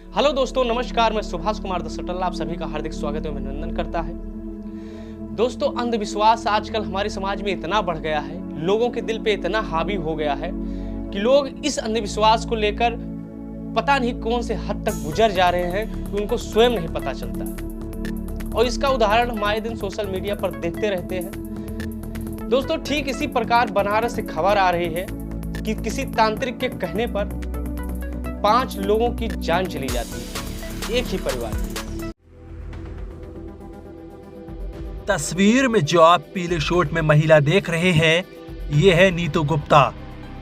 Hello दोस्तों, नमस्कार। मैं सुभाष कुमार दसटल्ला आप सभी का हार्दिक स्वागत एवं अभिनंदन करता है। दोस्तों, अंधविश्वास आजकल हमारे समाज में इतना बढ़ गया है, लोगों के दिल पे इतना हावी हो गया है कि लोग इस अंधविश्वास को लेकर पता नहीं कौन से हद तक गुजर जा रहे हैं कि उनको स्वयं नहीं पता चलता। और इसका उदाहरण हम आए दिन सोशल मीडिया पर देखते रहते हैं। दोस्तों, ठीक इसी प्रकार बनारस से खबर आ रही है कि किसी तांत्रिक के कहने पर 5 लोगों की जान चली जाती है, एक ही परिवार की। तस्वीर में जो आप पीले शर्ट में महिला देख रहे हैं, ये है नीतू गुप्ता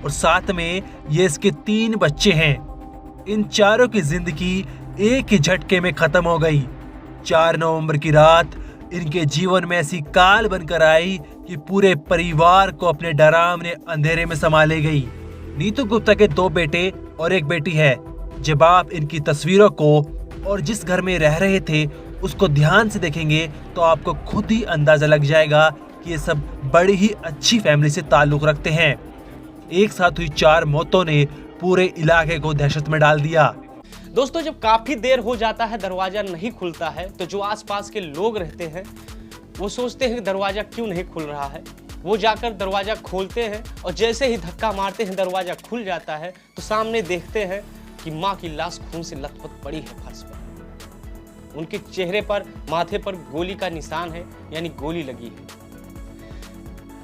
और साथ में ये इसके 3 बच्चे हैं। इन चारों की जिंदगी एक ही झटके में खत्म हो गई। 4 नवंबर की रात इनके जीवन में ऐसी काल बनकर आई कि पूरे परिवार को अपने डरावने अंधेरे में समा ले गई। नीतू गुप्ता के 2 बेटे और 1 बेटी है। जब आप इनकी तस्वीरों को और जिस घर में रह रहे थे उसको ध्यान से देखेंगे तो आपको खुद ही अंदाजा लग जाएगा कि ये सब बड़ी ही अच्छी फैमिली से ताल्लुक रखते हैं। एक साथ हुई 4 मौतों ने पूरे इलाके को दहशत में डाल दिया। दोस्तों, जब काफी देर हो जाता है, दरवाजा नहीं खुलता है, तो जो आसपास के लोग रहते हैं वो सोचते हैं कि दरवाजा क्यों नहीं खुल रहा है। वो जाकर दरवाजा खोलते हैं और जैसे ही धक्का मारते हैं दरवाजा खुल जाता है तो सामने देखते हैं कि माँ की लाश खून से लथपथ पड़ी है फर्श पर। उनके चेहरे पर, माथे पर गोली का निशान है, यानी गोली लगी है।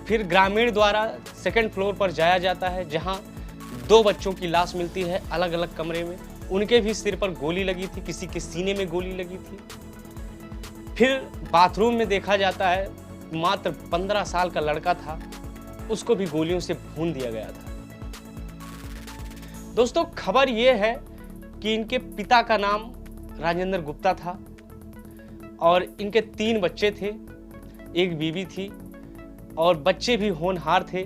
फिर ग्रामीण द्वारा 2nd फ्लोर पर जाया जाता है, जहां 2 बच्चों की लाश मिलती है अलग अलग कमरे में। उनके भी सिर पर गोली लगी थी, किसी के सीने में गोली लगी थी। फिर बाथरूम में देखा जाता है, मात्र 15 साल का लड़का था, उसको भी गोलियों से भून दिया गया था। दोस्तों, खबर यह है कि इनके पिता का नाम राजेंद्र गुप्ता था और इनके 3 बच्चे थे, 1 बीवी थी और बच्चे भी होनहार थे।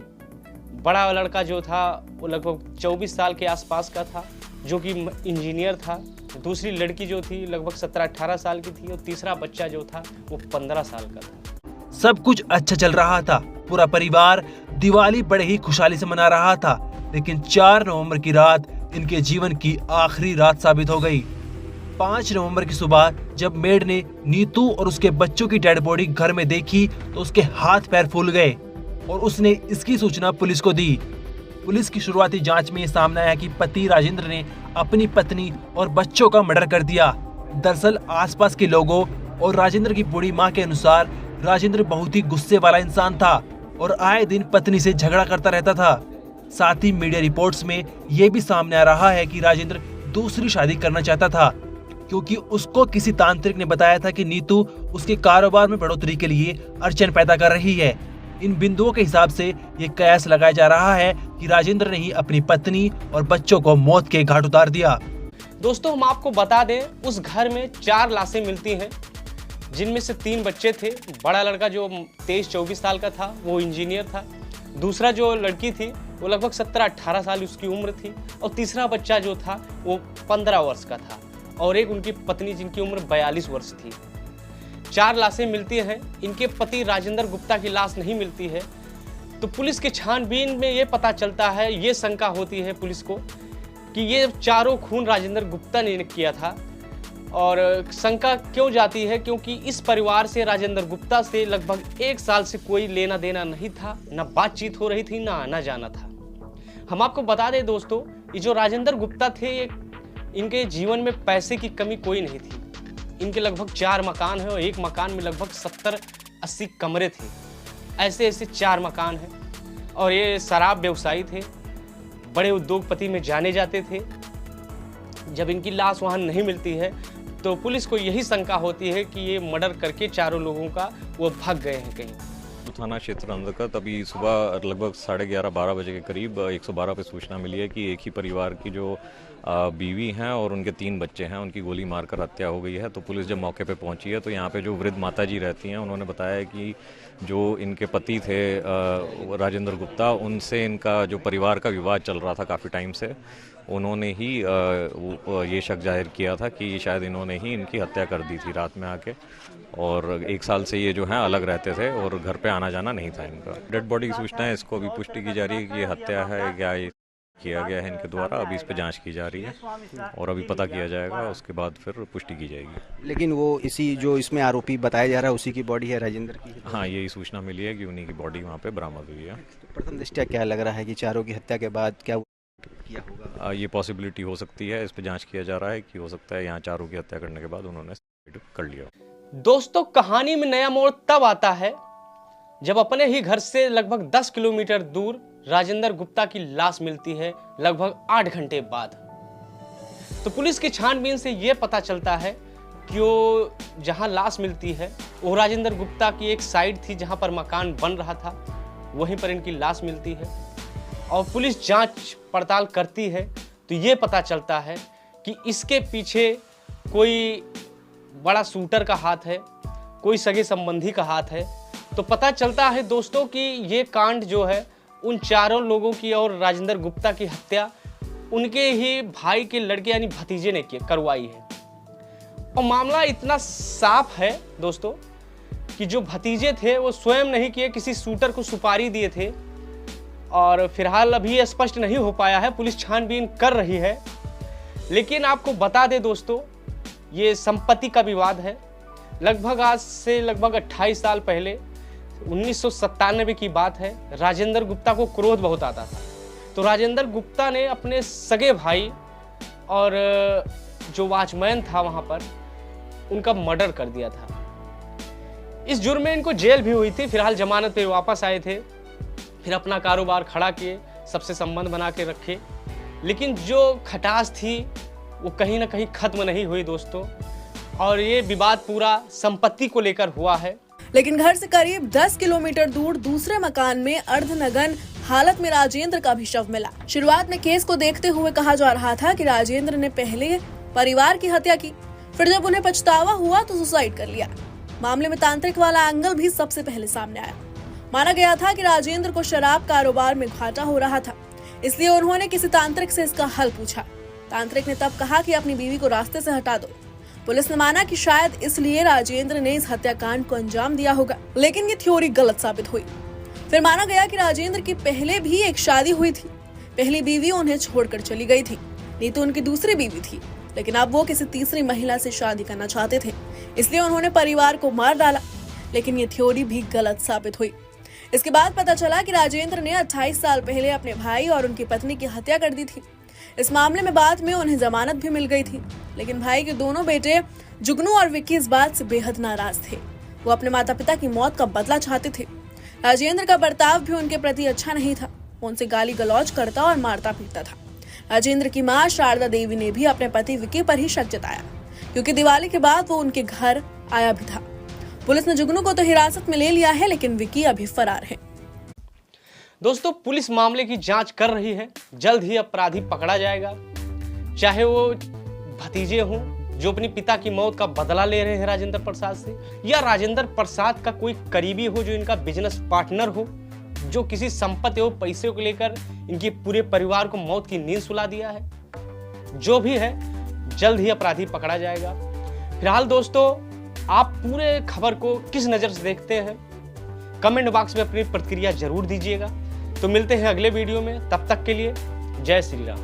बड़ा लड़का जो था वो लगभग 24 साल के आसपास का था, जो कि इंजीनियर था। दूसरी लड़की जो थी लगभग 17-18 साल की थी और तीसरा बच्चा जो था वो 15 साल का था। सब कुछ अच्छा चल रहा था। पूरा परिवार दिवाली बड़े ही खुशहाली से मना रहा था, लेकिन 4 नवंबर की रात इनके जीवन की आखिरी रात साबित हो गई। 5 नवंबर की सुबह जब मेड ने नीतू और उसके बच्चों की डेड बॉडी घर में देखी तो उसके हाथ पैर फूल गए और उसने इसकी सूचना पुलिस को दी। पुलिस की शुरुआती जांच में ये सामने आया कि पति राजेंद्र ने अपनी पत्नी और बच्चों का मर्डर कर दिया। दरअसल आसपास के लोगों और राजेंद्र की बूढ़ी मां के अनुसार राजेंद्र बहुत ही गुस्से वाला इंसान था और आए दिन पत्नी से झगड़ा करता रहता था। साथ ही मीडिया रिपोर्ट्स में यह भी सामने आ रहा है कि राजेंद्र दूसरी शादी करना चाहता था, क्योंकि उसको किसी तांत्रिक ने बताया था कि नीतू उसके कारोबार में बढ़ोतरी के लिए अड़चन पैदा कर रही है। इन बिंदुओं के हिसाब से ये कयास लगाया जा रहा है कि राजेंद्र ने ही अपनी पत्नी और बच्चों को मौत के घाट उतार दिया। दोस्तों, हम आपको बता दें, उस घर में 4 लाशें मिलती हैं, जिनमें से 3 बच्चे थे। बड़ा लड़का जो 23-24 साल का था वो इंजीनियर था। दूसरा जो लड़की थी वो लगभग 17-18 साल उसकी उम्र थी और तीसरा बच्चा जो था वो 15 वर्ष का था और एक उनकी पत्नी जिनकी उम्र 42 वर्ष थी। 4 लाशें मिलती हैं। इनके पति राजेंद्र गुप्ता की लाश नहीं मिलती है। तो पुलिस के छानबीन में ये पता चलता है, ये शंका होती है पुलिस को कि ये चारों खून राजेंद्र गुप्ता ने किया था। और शंका क्यों जाती है, क्योंकि इस परिवार से, राजेंद्र गुप्ता से लगभग 1 साल से कोई लेना देना नहीं था, ना बातचीत हो रही थी, ना आना जाना था। हम आपको बता दें दोस्तों, ये जो राजेंद्र गुप्ता थे, इनके जीवन में पैसे की कमी कोई नहीं थी। इनके लगभग 4 मकान हैं और एक मकान में लगभग 70-80 कमरे थे। ऐसे 4 मकान हैं और ये शराब व्यवसायी थे, बड़े उद्योगपति में जाने जाते थे। जब इनकी लाश वहाँ नहीं मिलती है तो पुलिस को यही शंका होती है कि ये मर्डर करके चारों लोगों का वो भाग गए हैं कहीं। थाना क्षेत्र अंतर्गत अभी सुबह लगभग 11:30-12 बजे के करीब 112 पे सूचना मिली है कि एक ही परिवार की जो बीवी हैं और उनके 3 बच्चे हैं, उनकी गोली मारकर हत्या हो गई है। तो पुलिस जब मौके पे पहुंची है तो यहाँ पे जो वृद्ध माता जी रहती हैं, उन्होंने बताया कि जो इनके पति थे राजेंद्र गुप्ता, उनसे इनका जो परिवार का विवाद चल रहा था काफ़ी टाइम से, उन्होंने ही ये शक जाहिर किया था कि शायद इन्होंने ही इनकी हत्या कर दी थी रात में आके। और 1 साल से ये जो है अलग रहते थे और घर पे आना जाना नहीं था इनका। डेड बॉडी की सूचना है, इसको अभी पुष्टि की जा रही है कि ये हत्या है या किया गया है इनके द्वारा। अभी इस पे जांच की जा रही है और अभी पता किया जाएगा, उसके बाद फिर पुष्टि की जाएगी। लेकिन वो इसी जो इसमें आरोपी बताया जा रहा है उसी की बॉडी है, राजेंद्र की? हाँ, यही सूचना मिली है कि उन्हीं की बॉडी वहाँ पे बरामद हुई है। तो प्रथम दृष्टया क्या लग रहा है कि चारों की हत्या के बाद क्या किया होगा? ये पॉसिबिलिटी हो सकती है, इस पे जांच किया जा रहा है कि हो सकता है यहाँ चारों की हत्या करने के बाद उन्होंने सुसाइड कर लिया। दोस्तों, कहानी में नया मोड़ तब आता है जब अपने ही घर से लगभग 10 किलोमीटर दूर राजेंद्र गुप्ता की लाश मिलती है लगभग 8 घंटे बाद। तो पुलिस की छानबीन से यह पता चलता है कि वो जहां लाश मिलती है वो राजेंद्र गुप्ता की एक साइड थी जहां पर मकान बन रहा था, वहीं पर इनकी लाश मिलती है। और पुलिस जांच पड़ताल करती है तो ये पता चलता है कि इसके पीछे कोई बड़ा शूटर का हाथ है, कोई सगे संबंधी का हाथ है। तो पता चलता है दोस्तों कि ये कांड जो है उन चारों लोगों की और राजेंद्र गुप्ता की हत्या उनके ही भाई के लड़के यानी भतीजे ने करवाई है। और मामला इतना साफ है दोस्तों कि जो भतीजे थे वो स्वयं नहीं किए, किसी शूटर को सुपारी दिए थे। और फिलहाल अभी स्पष्ट नहीं हो पाया है, पुलिस छानबीन कर रही है। लेकिन आपको बता दें दोस्तों, ये संपत्ति का विवाद है। लगभग आज से लगभग 28 साल पहले 1997 की बात है। राजेंद्र गुप्ता को क्रोध बहुत आता था, तो राजेंद्र गुप्ता ने अपने सगे भाई और जो वॉचमैन था वहां पर उनका मर्डर कर दिया था। इस जुर्म में इनको जेल भी हुई थी। फिलहाल जमानत पे वापस आए थे, फिर अपना कारोबार खड़ा किए, सबसे संबंध बना के रखे। लेकिन जो खटास थी वो कहीं ना कहीं खत्म नहीं हुई दोस्तों, और ये विवाद पूरा संपत्ति को लेकर हुआ है। लेकिन घर से करीब 10 किलोमीटर दूर दूसरे मकान में अर्धनग्न हालत में राजेंद्र का भी शव मिला। शुरुआत में केस को देखते हुए कहा जा रहा था कि राजेंद्र ने पहले परिवार की हत्या की, फिर जब उन्हें पछतावा हुआ तो सुसाइड कर लिया। मामले में तांत्रिक वाला एंगल भी सबसे पहले सामने आया। माना गया था कि राजेंद्र को शराब कारोबार में घाटा हो रहा था, इसलिए उन्होंने किसी तांत्रिक से इसका हल पूछा। तांत्रिक ने तब कहा कि अपनी बीवी को रास्ते से हटा दो। पुलिस ने माना कि शायद इसलिए राजेंद्र ने इस हत्याकांड को अंजाम दिया होगा, लेकिन ये थ्योरी गलत साबित हुई। फिर माना गया कि राजेंद्र की पहले भी एक शादी हुई थी, पहली बीवी उन्हें छोड़कर चली गई थी, नहीं तो उनकी दूसरी बीवी थी, लेकिन अब वो किसी तीसरी महिला से शादी करना चाहते थे, इसलिए उन्होंने परिवार को मार डाला। लेकिन ये थ्योरी भी गलत साबित हुई। इसके बाद पता चला कि राजेंद्र ने 28 साल पहले अपने भाई और उनकी पत्नी की हत्या कर दी थी। इस मामले में बाद में उन्हें जमानत भी मिल गई थी, लेकिन भाई के दोनों बेटे जुगनू और विक्की इस बात से बेहद नाराज थे। वो अपने माता पिता की मौत का बदला चाहते थे। राजेंद्र का बर्ताव भी उनके प्रति अच्छा नहीं था, वो उनसे गाली गलौज करता और मारता पीटता था। राजेंद्र की मां शारदा देवी ने भी अपने पति विक्की पर ही शक जताया, क्योंकि दिवाली के बाद वो उनके घर आया भी था। पुलिस ने जुगनू को तो हिरासत में ले लिया है, लेकिन विक्की अभी फरार है। दोस्तों, पुलिस मामले की जांच कर रही है, जल्द ही अपराधी पकड़ा जाएगा। चाहे वो भतीजे हों जो अपनी पिता की मौत का बदला ले रहे हैं राजेंद्र प्रसाद से, या राजेंद्र प्रसाद का कोई करीबी हो जो इनका बिजनेस पार्टनर हो, जो किसी संपत्ति और पैसे को लेकर इनके पूरे परिवार को मौत की नींद सुला दिया है। जो भी है, जल्द ही अपराधी पकड़ा जाएगा। फिलहाल दोस्तों, आप पूरे खबर को किस नज़र से देखते हैं, कमेंट बॉक्स में अपनी प्रतिक्रिया जरूर दीजिएगा। तो मिलते हैं अगले वीडियो में, तब तक के लिए जय श्री राम।